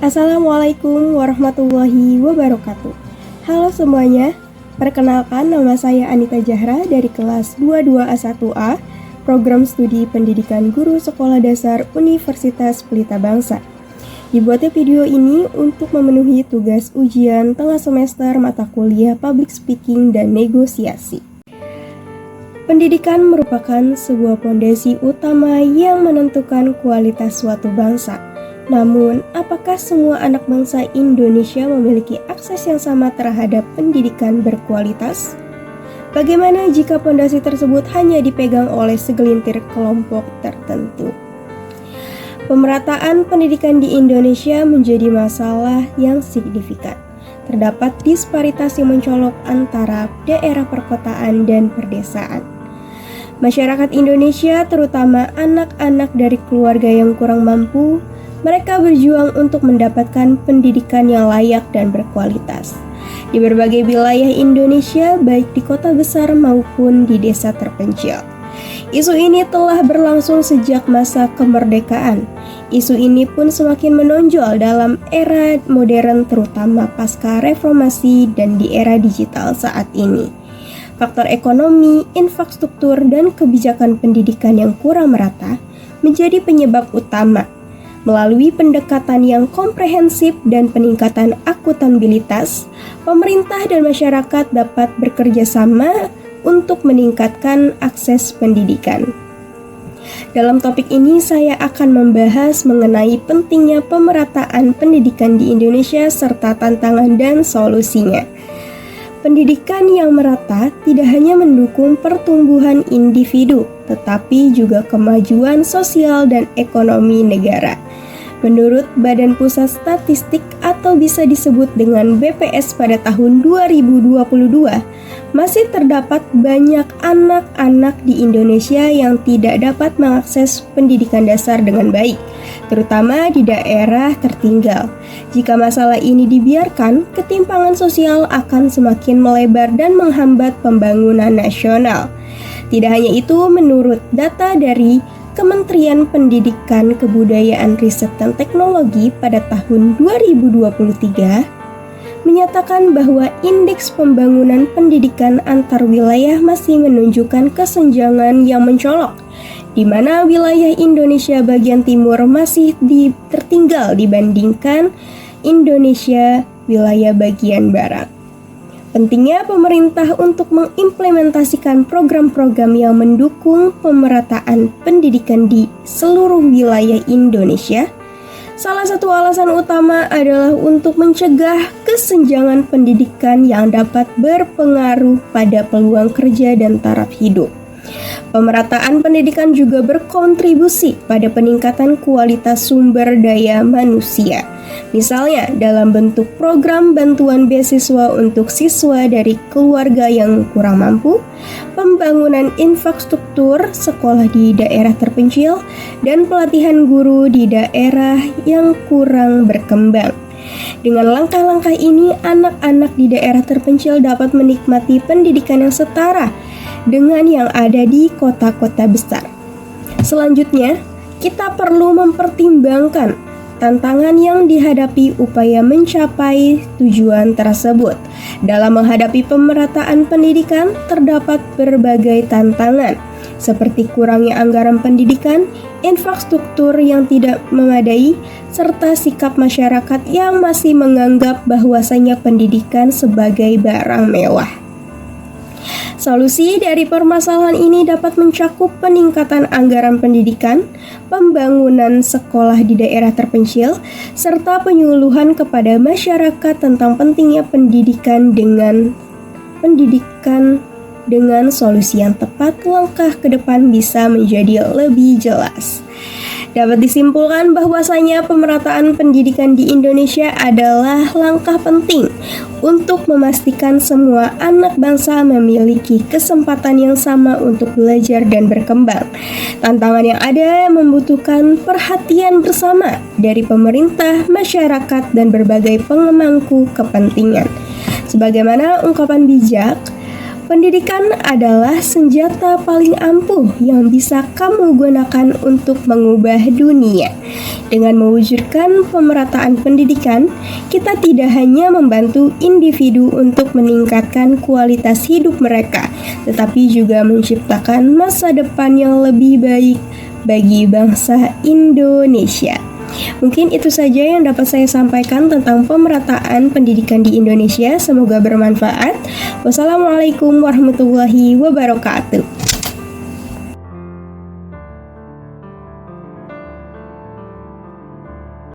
Assalamualaikum warahmatullahi wabarakatuh. Halo semuanya, perkenalkan nama saya Anita Jahra dari kelas 22A1A, Program Studi Pendidikan Guru Sekolah Dasar Universitas Pelita Bangsa. Dibuatnya video ini untuk memenuhi tugas ujian tengah semester mata kuliah Public Speaking dan Negosiasi. Pendidikan merupakan sebuah fondasi utama yang menentukan kualitas suatu bangsa. Namun, apakah semua anak bangsa Indonesia memiliki akses yang sama terhadap pendidikan berkualitas? Bagaimana jika fondasi tersebut hanya dipegang oleh segelintir kelompok tertentu? Pemerataan pendidikan di Indonesia menjadi masalah yang signifikan. Terdapat disparitas yang mencolok antara daerah perkotaan dan perdesaan. Masyarakat Indonesia, terutama anak-anak dari keluarga yang kurang mampu, mereka berjuang untuk mendapatkan pendidikan yang layak dan berkualitas. Di berbagai wilayah Indonesia, baik di kota besar maupun di desa terpencil. Isu ini telah berlangsung sejak masa kemerdekaan. Isu ini pun semakin menonjol dalam era modern, terutama pasca reformasi dan di era digital saat ini. Faktor ekonomi, infrastruktur, dan kebijakan pendidikan yang kurang merata menjadi penyebab utama. Melalui pendekatan yang komprehensif dan peningkatan akuntabilitas, pemerintah dan masyarakat dapat bekerja sama untuk meningkatkan akses pendidikan. Dalam topik ini saya akan membahas mengenai pentingnya pemerataan pendidikan di Indonesia serta tantangan dan solusinya. Pendidikan yang merata tidak hanya mendukung pertumbuhan individu, tetapi juga kemajuan sosial dan ekonomi negara. Menurut Badan Pusat Statistik atau bisa disebut dengan BPS pada tahun 2022, masih terdapat banyak anak-anak di Indonesia yang tidak dapat mengakses pendidikan dasar dengan baik, terutama di daerah tertinggal. Jika masalah ini dibiarkan, ketimpangan sosial akan semakin melebar dan menghambat pembangunan nasional. Tidak hanya itu, menurut data dari Kementerian Pendidikan, Kebudayaan, Riset, dan Teknologi pada tahun 2023 menyatakan bahwa indeks pembangunan pendidikan antar wilayah masih menunjukkan kesenjangan yang mencolok, di mana wilayah Indonesia bagian timur masih tertinggal dibandingkan Indonesia wilayah bagian barat. Pentingnya pemerintah untuk mengimplementasikan program-program yang mendukung pemerataan pendidikan di seluruh wilayah Indonesia. Salah satu alasan utama adalah untuk mencegah kesenjangan pendidikan yang dapat berpengaruh pada peluang kerja dan taraf hidup. Pemerataan pendidikan juga berkontribusi pada peningkatan kualitas sumber daya manusia. Misalnya dalam bentuk program bantuan beasiswa untuk siswa dari keluarga yang kurang mampu, pembangunan infrastruktur sekolah di daerah terpencil, dan pelatihan guru di daerah yang kurang berkembang. Dengan langkah-langkah ini, anak-anak di daerah terpencil dapat menikmati pendidikan yang setara dengan yang ada di kota-kota besar. Selanjutnya, kita perlu mempertimbangkan tantangan yang dihadapi upaya mencapai tujuan tersebut. Dalam menghadapi pemerataan pendidikan, terdapat berbagai tantangan, seperti kurangnya anggaran pendidikan, infrastruktur yang tidak memadai, serta sikap masyarakat yang masih menganggap bahwasanya pendidikan sebagai barang mewah. Solusi dari permasalahan ini dapat mencakup peningkatan anggaran pendidikan, pembangunan sekolah di daerah terpencil, serta penyuluhan kepada masyarakat tentang pentingnya pendidikan dengan solusi yang tepat. Langkah ke depan bisa menjadi lebih jelas. Dapat disimpulkan bahwasanya pemerataan pendidikan di Indonesia adalah langkah penting untuk memastikan semua anak bangsa memiliki kesempatan yang sama untuk belajar dan berkembang. Tantangan yang ada membutuhkan perhatian bersama dari pemerintah, masyarakat, dan berbagai pemangku kepentingan. Sebagaimana ungkapan bijak, Pendidikan adalah senjata paling ampuh yang bisa kamu gunakan untuk mengubah dunia. Dengan mewujudkan pemerataan pendidikan, kita tidak hanya membantu individu untuk meningkatkan kualitas hidup mereka, tetapi juga menciptakan masa depan yang lebih baik bagi bangsa Indonesia. Mungkin itu saja yang dapat saya sampaikan tentang pemerataan pendidikan di Indonesia. Semoga bermanfaat. Wassalamualaikum warahmatullahi wabarakatuh.